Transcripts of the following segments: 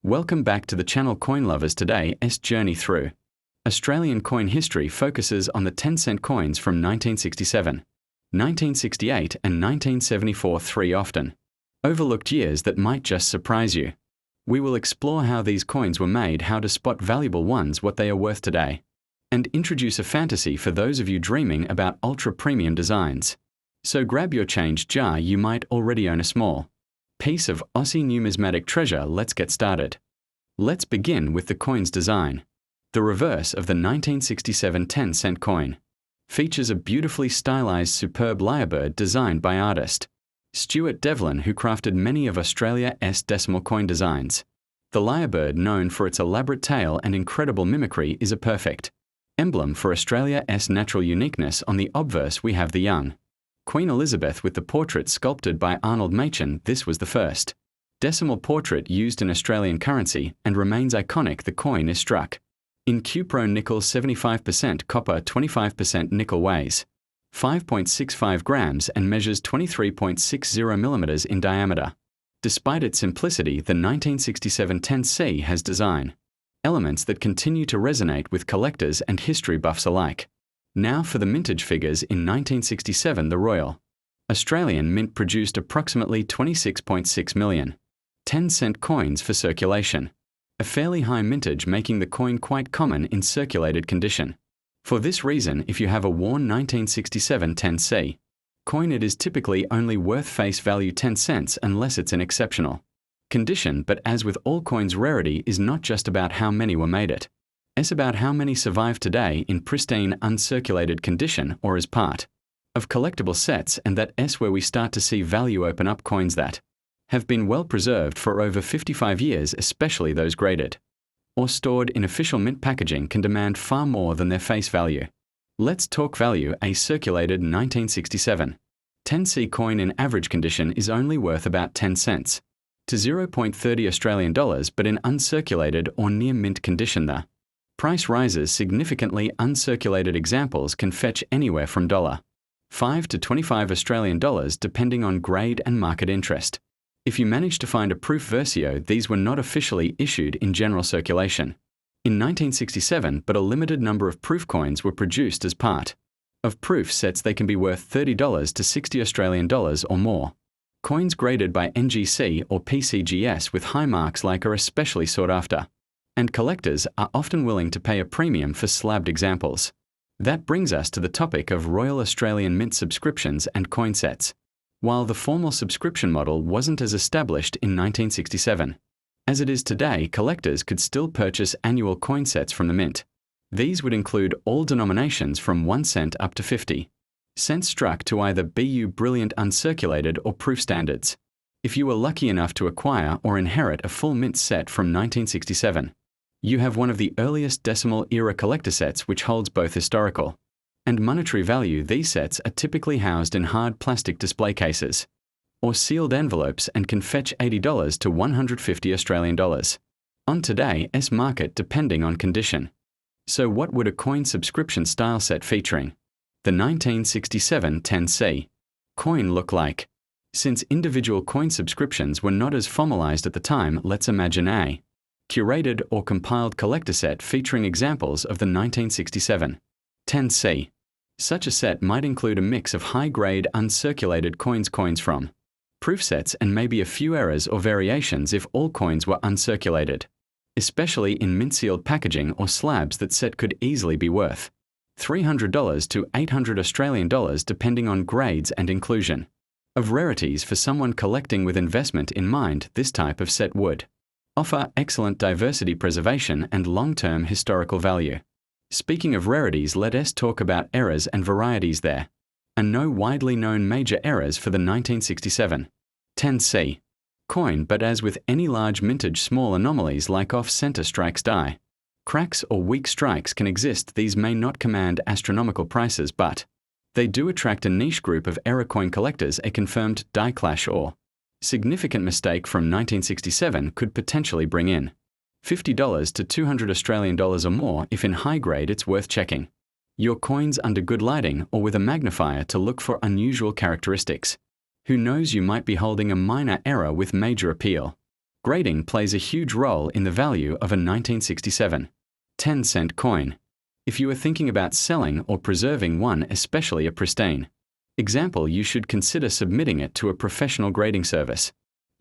Welcome back to the channel Coin Lovers. Today's journey through Australian coin history focuses on the 10-cent coins from 1967, 1968 and 1974, three often overlooked years that might just surprise you. We will explore how these coins were made, how to spot valuable ones, what they are worth today, and introduce a fantasy for those of you dreaming about ultra-premium designs. So grab your change jar, you might already own a small piece of Aussie numismatic treasure. Let's get started. Let's begin with the coin's design. The reverse of the 1967 10-cent coin features a beautifully stylized superb lyrebird designed by artist Stuart Devlin, who crafted many of Australia's decimal coin designs. The lyrebird, known for its elaborate tail and incredible mimicry, is a perfect emblem for Australia's natural uniqueness. On the obverse we have the young Queen Elizabeth with the portrait sculpted by Arnold Machin. This was the first decimal portrait used in Australian currency and remains iconic. The coin is struck in Cupro nickel, 75% copper, 25% nickel, weighs 5.65 grams and measures 23.60 millimeters in diameter. Despite its simplicity, the 1967 10C has design elements that continue to resonate with collectors and history buffs alike. Now for the mintage figures. In 1967, the Royal Australian Mint produced approximately 26.6 million 10-cent coins for circulation, a fairly high mintage, making the coin quite common in circulated condition. For this reason, if you have a worn 1967 10C coin, it is typically only worth face value 10 cents unless it's in exceptional condition. But as with all coins, rarity is not just about how many were made, it's about how many survive today in pristine, uncirculated condition or as part of collectible sets, and that's where we start to see value open up. Coins that have been well preserved for over 55 years, especially those graded or stored in official mint packaging, can demand far more than their face value. Let's talk value. A circulated 1967 10C coin in average condition is only worth about 10 cents to 0.30 Australian dollars, but in uncirculated or near mint condition the price rises significantly. Uncirculated examples can fetch anywhere from $5 to 25 Australian dollars depending on grade and market interest. If you manage to find a proof versio, these were not officially issued in general circulation in 1967, but a limited number of proof coins were produced as part of proof sets. They can be worth $30 to 60 Australian dollars or more. Coins graded by NGC or PCGS with high marks like are especially sought after, and collectors are often willing to pay a premium for slabbed examples. That brings us to the topic of Royal Australian Mint subscriptions and coin sets. While the formal subscription model wasn't as established in 1967 as it is today, collectors could still purchase annual coin sets from the Mint. These would include all denominations from 1 cent up to 50 cents, struck to either BU Brilliant uncirculated or proof standards. If you were lucky enough to acquire or inherit a full Mint set from 1967, you have one of the earliest decimal era collector sets, which holds both historical and monetary value. These sets are typically housed in hard plastic display cases or sealed envelopes and can fetch $80 to 150 Australian dollars on today's market depending on condition. So what would a coin subscription style set featuring the 1967 10C coin look like? Since individual coin subscriptions were not as formalized at the time, let's imagine a curated or compiled collector set featuring examples of the 1967 10C. Such a set might include a mix of high-grade uncirculated coins from proof sets, and maybe a few errors or variations if all coins were uncirculated, especially in mint-sealed packaging or slabs. That set could easily be worth $300 to 800 Australian dollars depending on grades and inclusion of rarities. For someone collecting with investment in mind, this type of set would offer excellent diversity preservation and long-term historical value. Speaking of rarities, let us talk about errors and varieties. There are no widely known major errors for the 1967 10C coin, but as with any large mintage, small anomalies like off-center strikes, die cracks, or weak strikes can exist. These may not command astronomical prices, but they do attract a niche group of error coin collectors. A confirmed die clash or significant mistake from 1967 could potentially bring in $50 to 200 Australian dollars or more. If in high grade, it's worth checking your coins under good lighting or with a magnifier to look for unusual characteristics. Who knows, you might be holding a minor error with major appeal. Grading plays a huge role in the value of a 1967 10-cent coin. If you are thinking about selling or preserving one, especially a pristine example, you should consider submitting it to a professional grading service.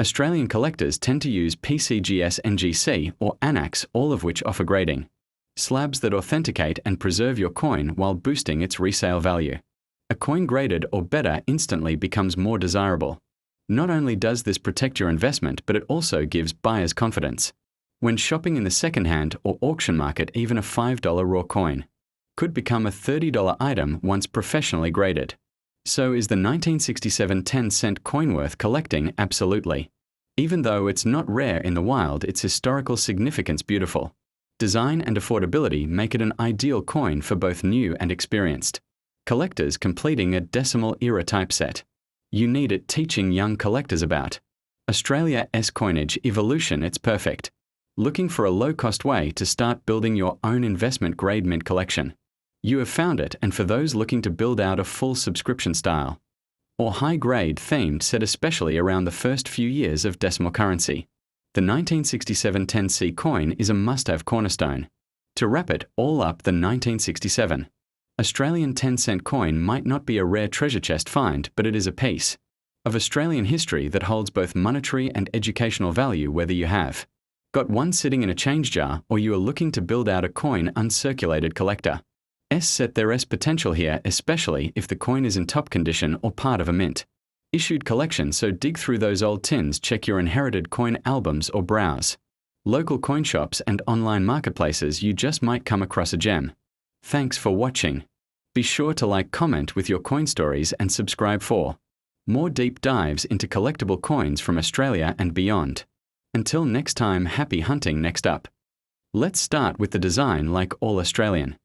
Australian collectors tend to use PCGS NGC or ANACS, all of which offer grading slabs that authenticate and preserve your coin while boosting its resale value. A coin graded or better instantly becomes more desirable. Not only does this protect your investment, but it also gives buyers confidence. When shopping in the second-hand or auction market, even a $5 raw coin could become a $30 item once professionally graded. So is the 1967 10-cent coin worth collecting? Absolutely. Even though it's not rare in the wild, its historical significance beautiful. Design and affordability make it an ideal coin for both new and experienced collectors completing a decimal era typeset. You need it teaching young collectors about Australia's coinage evolution. It's perfect. Looking for a low-cost way to start building your own investment-grade mint collection? You have found it, and for those looking to build out a full subscription style or high-grade themed set, especially around the first few years of decimal currency, the 1967 10C coin is a must-have cornerstone. To wrap it all up, the 1967 Australian 10-cent coin might not be a rare treasure chest find, but it is a piece of Australian history that holds both monetary and educational value, whether you have got one sitting in a change jar or you are looking to build out a coin uncirculated collector. Set there's potential here, especially if the coin is in top condition or part of a mint-issued collection, so dig through those old tins, check your inherited coin albums, or browse local coin shops and online marketplaces. You just might come across a gem. Thanks for watching. Be sure to like, comment with your coin stories, and subscribe for more deep dives into collectible coins from Australia and beyond. Until next time, happy hunting. Next up, let's start with the design. Like all Australian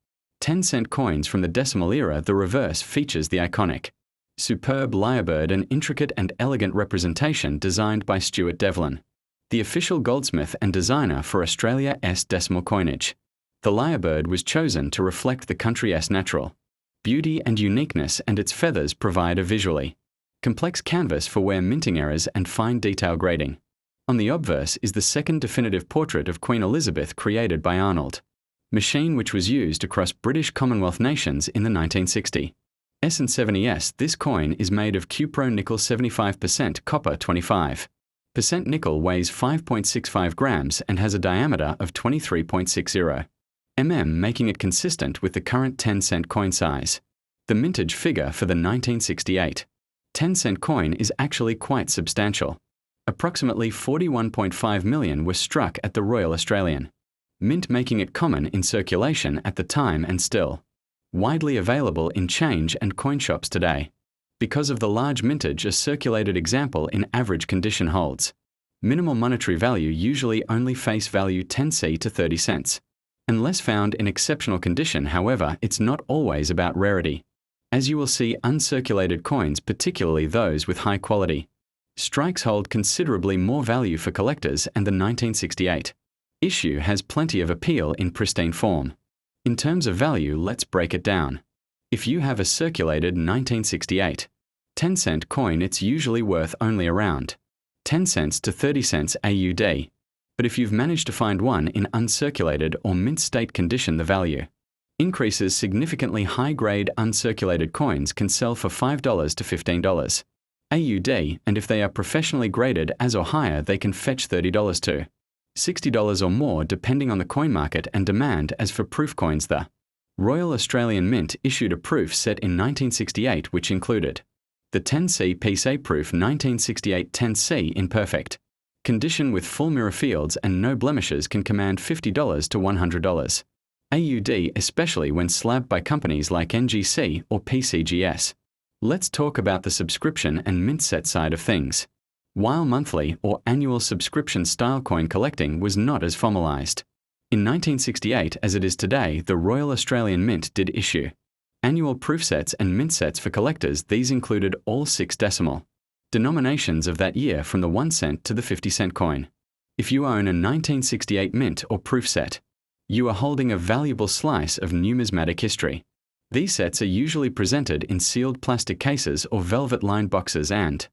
10-cent coins from the decimal era, the reverse features the iconic, superb lyrebird, an intricate and elegant representation designed by Stuart Devlin, the official goldsmith and designer for Australia's decimal coinage. The lyrebird was chosen to reflect the country's natural beauty and uniqueness, and its feathers provide a visually complex canvas for where minting errors and fine detail grading. On the obverse is the second definitive portrait of Queen Elizabeth created by Arnold machine, which was used across British Commonwealth nations in the 1960s and 70s. This coin is made of Cupro nickel 75%, copper 25% nickel, weighs 5.65 grams and has a diameter of 23.60 mm, making it consistent with the current 10-cent coin size. The mintage figure for the 1968 10-cent coin is actually quite substantial. Approximately 41.5 million were struck at the Royal Australian Mint, making it common in circulation at the time and still widely available in change and coin shops today. Because of the large mintage, a circulated example in average condition holds minimal monetary value, usually only face value 10c to 30 cents. Unless found in exceptional condition, however, it's not always about rarity. As you will see, uncirculated coins, particularly those with high quality strikes, hold considerably more value for collectors, and the 1968 issue has plenty of appeal in pristine form. In terms of value, let's break it down. If you have a circulated 1968 10-cent coin, it's usually worth only around 10 cents to 30 cents AUD. But if you've managed to find one in uncirculated or mint state condition, the value increases significantly. High-grade uncirculated coins can sell for $5 to $15 AUD, and if they are professionally graded as or higher, they can fetch $30 to $60 or more, depending on the coin market and demand. As for proof coins, the Royal Australian Mint issued a proof set in 1968 which included the 10C Piece A proof 1968 10C in perfect condition with full mirror fields and no blemishes, can command $50 to $100 AUD, especially when slabbed by companies like NGC or PCGS. Let's talk about the subscription and mint set side of things. While monthly or annual subscription style coin collecting was not as formalized in 1968 as it is today, the Royal Australian Mint did issue annual proof sets and mint sets for collectors. These included all 6 decimal denominations of that year, from the 1 cent to the 50-cent coin. If you own a 1968 mint or proof set, you are holding a valuable slice of numismatic history. These sets are usually presented in sealed plastic cases or velvet-lined boxes and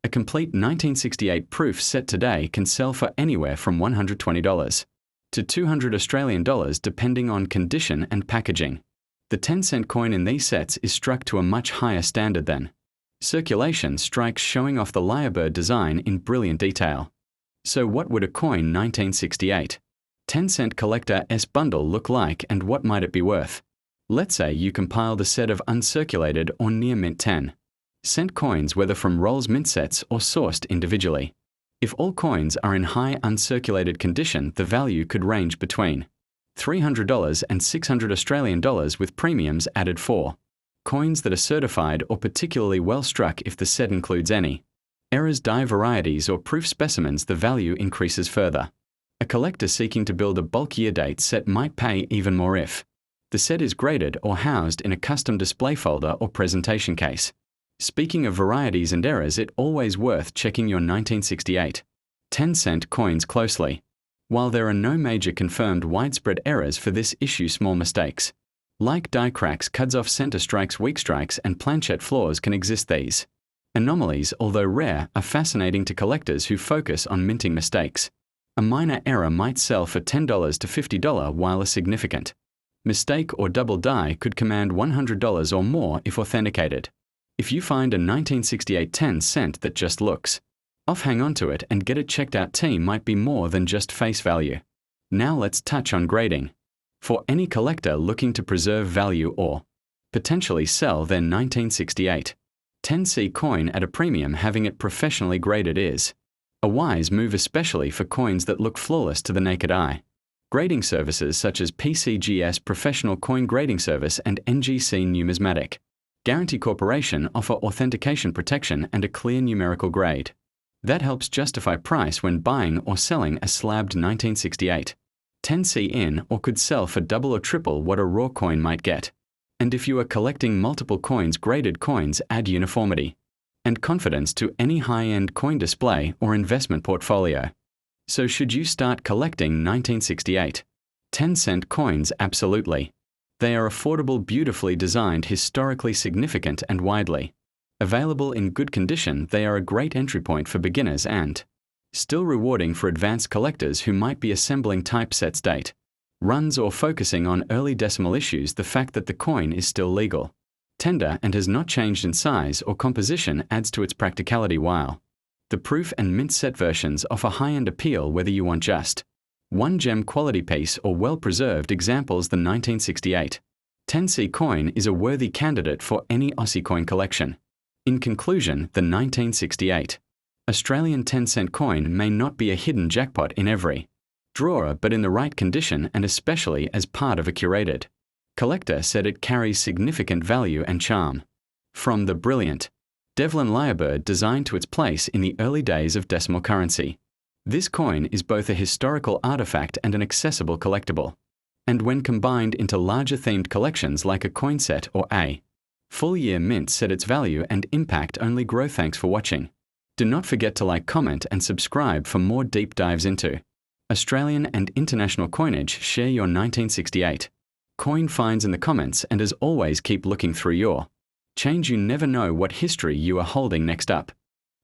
A complete 1968 proof set today can sell for anywhere from $120 to $200 Australian dollars depending on condition and packaging. The 10-cent coin in these sets is struck to a much higher standard than circulation strikes, showing off the lyrebird design in brilliant detail. So what would a coin 1968 10-cent collector S bundle look like, and what might it be worth? Let's say you compiled a set of uncirculated or near mint 10-cent coins, whether from Rolls mint sets or sourced individually. If all coins are in high uncirculated condition, the value could range between $300 and $600 Australian dollars, with premiums added for coins that are certified or particularly well struck. If the set includes any errors, die varieties, or proof specimens, the value increases further. A collector seeking to build a bulk year date set might pay even more if the set is graded or housed in a custom display folder or presentation case. Speaking of varieties and errors, it's always worth checking your 1968 10-cent coins closely. While there are no major confirmed widespread errors for this issue, small mistakes like die cracks, cuts off center strikes, weak strikes, and planchette flaws can exist. These anomalies, although rare, are fascinating to collectors who focus on minting mistakes. A minor error might sell for $10 to $50, while a significant mistake or double die could command $100 or more if authenticated. If you find a 1968 10-cent that just looks off, hang on to it and get it checked out. T might be more than just face value. Now let's touch on grading. For any collector looking to preserve value or potentially sell their 1968 10C coin at a premium, having it professionally graded is a wise move, especially for coins that look flawless to the naked eye. Grading services such as PCGS Professional Coin Grading Service and NGC Numismatic Guarantee Corporation offer authentication protection and a clear numerical grade. That helps justify price when buying or selling a slabbed 1968 10C in, or could sell for double or triple what a raw coin might get. And if you are collecting multiple coins, graded coins add uniformity and confidence to any high-end coin display or investment portfolio. So should you start collecting 1968 10-cent coins? Absolutely. They are affordable, beautifully designed, historically significant, and widely available in good condition. They are a great entry point for beginners and still rewarding for advanced collectors who might be assembling typesets, date runs, or focusing on early decimal issues. The fact that the coin is still legal tender and has not changed in size or composition adds to its practicality, while the proof and mint set versions offer high-end appeal whether you want just one gem quality piece or well-preserved examples. The 1968 10C coin is a worthy candidate for any Aussie coin collection. In conclusion, the 1968 Australian 10-cent coin may not be a hidden jackpot in every drawer, but in the right condition and especially as part of a curated collector set, it carries significant value and charm. From the brilliant Devlin lyrebird design to its place in the early days of decimal currency, this coin is both a historical artifact and an accessible collectible. And when combined into larger themed collections like a coin set or a full-year mint set, its value and impact only grow. Thanks for watching. Do not forget to like, comment, and subscribe for more deep dives into Australian and international coinage. Share your 1968 coin finds in the comments, and as always, keep looking through your change. You never know what history you are holding. Next up,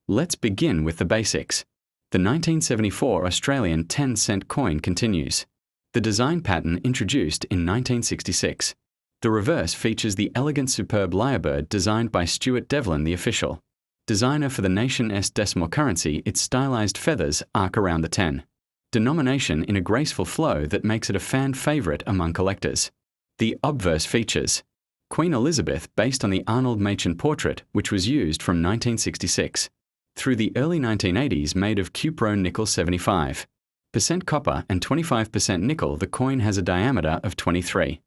let's begin with the basics. The 1974 Australian 10-cent coin continues the design pattern introduced in 1966. The reverse features the elegant, superb lyrebird designed by Stuart Devlin, the official designer for the nation's decimal currency. Its stylized feathers arc around the 10 denomination in a graceful flow that makes it a fan favorite among collectors. The obverse features Queen Elizabeth, based on the Arnold Machin portrait, which was used from 1966 through the early 1980s, made of Cupro nickel 75% copper and 25% nickel. The coin has a diameter of 23.60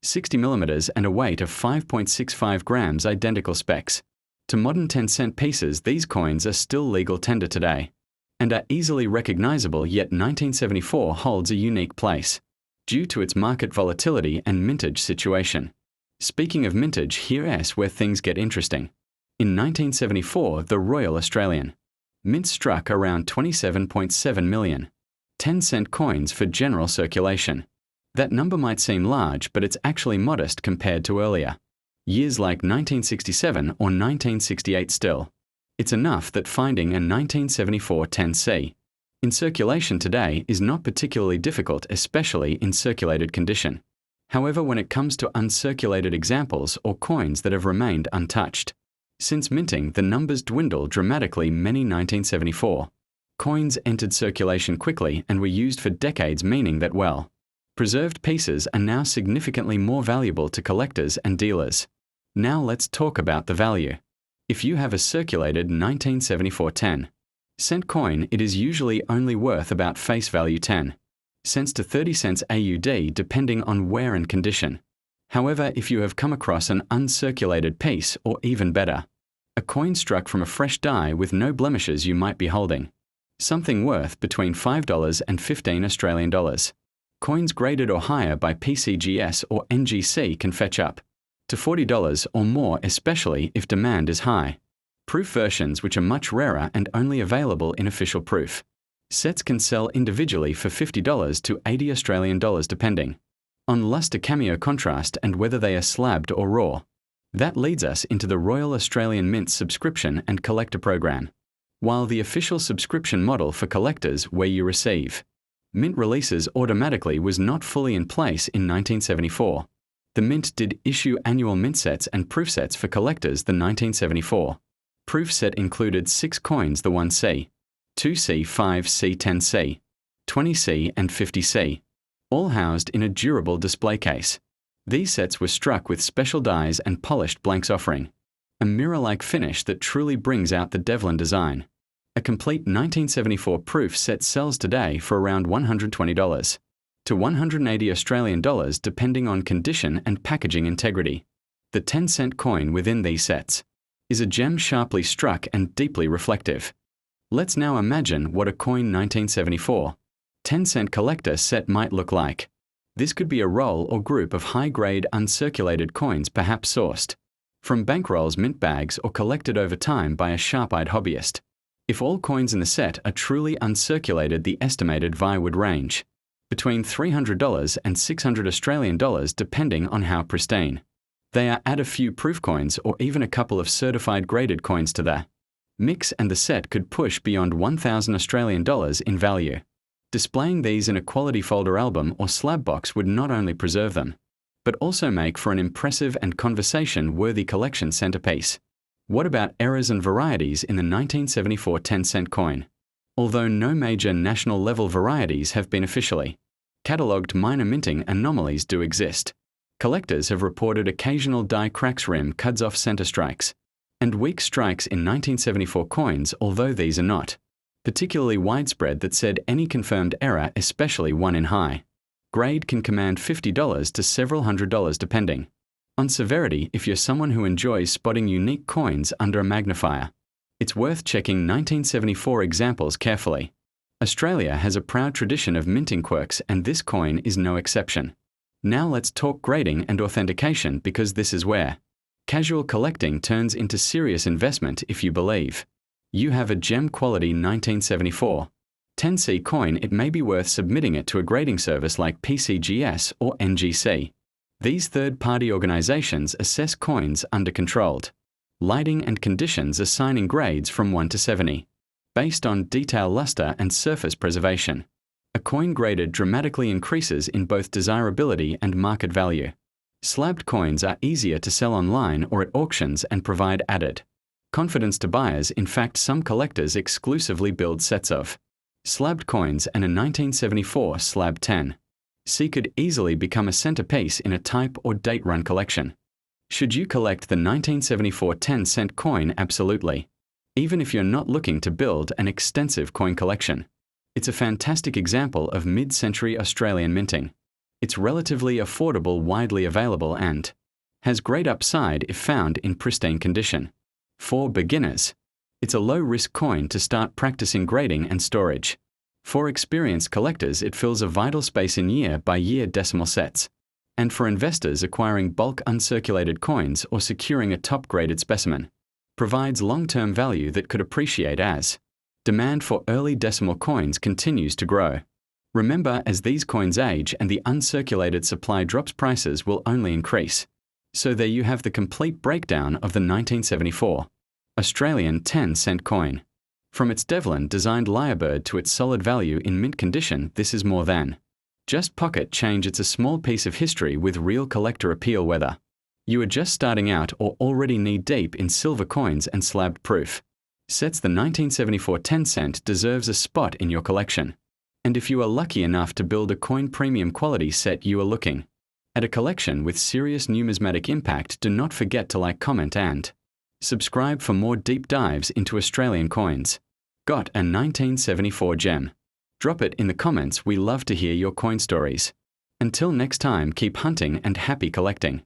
mm and a weight of 5.65 grams, identical specs to modern 10-cent pieces. These coins are still legal tender today and are easily recognizable, yet 1974 holds a unique place due to its market volatility and mintage situation. Speaking of mintage, here's where things get interesting. In 1974, the Royal Australian Mint struck around 27.7 million 10-cent coins for general circulation. That number might seem large, but it's actually modest compared to earlier years like 1967 or 1968. Still, It's enough that finding a 1974 10C in circulation today is not particularly difficult, especially in circulated condition. However, when it comes to uncirculated examples or coins that have remained untouched, since minting, the numbers dwindle dramatically. Many 1974 coins entered circulation quickly and were used for decades, meaning that preserved pieces are now significantly more valuable to collectors and dealers. Now let's talk about the value. If you have a circulated 1974 10-cent coin, it is usually only worth about face value 10 cents to 30 cents AUD, depending on wear and condition. However, if you have come across an uncirculated piece, or even better, a coin struck from a fresh die with no blemishes, you might be holding something worth between $5 and $15 Australian dollars. Coins graded or higher by PCGS or NGC can fetch up to $40 or more, especially if demand is high. Proof versions, which are much rarer and only available in official proof sets, can sell individually for $50 to $80 Australian dollars, depending on luster, cameo, contrast, and whether they are slabbed or raw. That leads us into the Royal Australian Mint subscription and collector program. While the official subscription model for collectors, where you receive mint releases automatically, was not fully in place in 1974, the Mint did issue annual mint sets and proof sets for collectors. The 1974 proof set included 6 coins: the 1C, 2C, 5C, 10C, 20C, and 50C, all housed in a durable display case. These sets were struck with special dies and polished blanks, offering a mirror-like finish that truly brings out the Devlin design. A complete 1974 proof set sells today for around $120 to $180 Australian dollars, depending on condition and packaging integrity. The 10-cent coin within these sets is a gem, sharply struck and deeply reflective. Let's now imagine what a coin 1974 10-cent collector set might look like. This could be a roll or group of high-grade uncirculated coins, perhaps sourced from bankrolls, mint bags, or collected over time by a sharp-eyed hobbyist. If all coins in the set are truly uncirculated, the estimated value would range between $300 and $600 Australian dollars, depending on how pristine they are. Add a few proof coins or even a couple of certified graded coins to the mix, and the set could push beyond $1,000 Australian dollars in value. Displaying these in a quality folder album or slab box would not only preserve them, but also make for an impressive and conversation-worthy collection centerpiece. What about errors and varieties in the 1974 10-cent coin? Although no major national-level varieties have been officially catalogued, minor minting anomalies do exist. Collectors have reported occasional die cracks, rim cuts off, center strikes, and weak strikes in 1974 coins, although these are not particularly widespread. That said, any confirmed error, especially one in high grade, can command $50 to several $100, depending on severity. If you're someone who enjoys spotting unique coins under a magnifier, it's worth checking 1974 examples carefully. Australia has a proud tradition of minting quirks, and this coin is no exception. Now let's talk grading and authentication, because this is where casual collecting turns into serious investment. If you believe you have a gem quality 1974 10C coin, it may be worth submitting it to a grading service like PCGS or NGC. These third-party organizations assess coins under controlled lighting and conditions, assigning grades from 1 to 70 based on detail, luster, and surface preservation. A coin graded dramatically increases in both desirability and market value. Slabbed coins are easier to sell online or at auctions and provide added confidence to buyers. In fact, some collectors exclusively build sets of slabbed coins, and a 1974 slab 10C could easily become a centerpiece in a type or date-run collection. Should you collect the 1974 10-cent coin? Absolutely. Even if you're not looking to build an extensive coin collection, it's a fantastic example of mid-century Australian minting. It's relatively affordable, widely available, and has great upside if found in pristine condition. For beginners, it's a low-risk coin to start practicing grading and storage. For experienced collectors, it fills a vital space in year-by-year decimal sets. And for investors, acquiring bulk uncirculated coins or securing a top-graded specimen provides long-term value that could appreciate as demand for early decimal coins continues to grow. Remember, as these coins age and the uncirculated supply drops, prices will only increase. So there you have the complete breakdown of the 1974 Australian 10-cent coin. From its Devlin-designed lyrebird to its solid value in mint condition, this is more than just pocket change. It's a small piece of history with real collector appeal. Whether you are just starting out or already knee-deep in silver coins and slabbed proof sets, the 1974 10-cent deserves a spot in your collection. And if you are lucky enough to build a coin premium quality set, you are looking at a collection with serious numismatic impact. Do not forget to like, comment and subscribe for more deep dives into Australian coins. Got a 1974 gem? Drop it in the comments. We love to hear your coin stories. Until next time, keep hunting and happy collecting.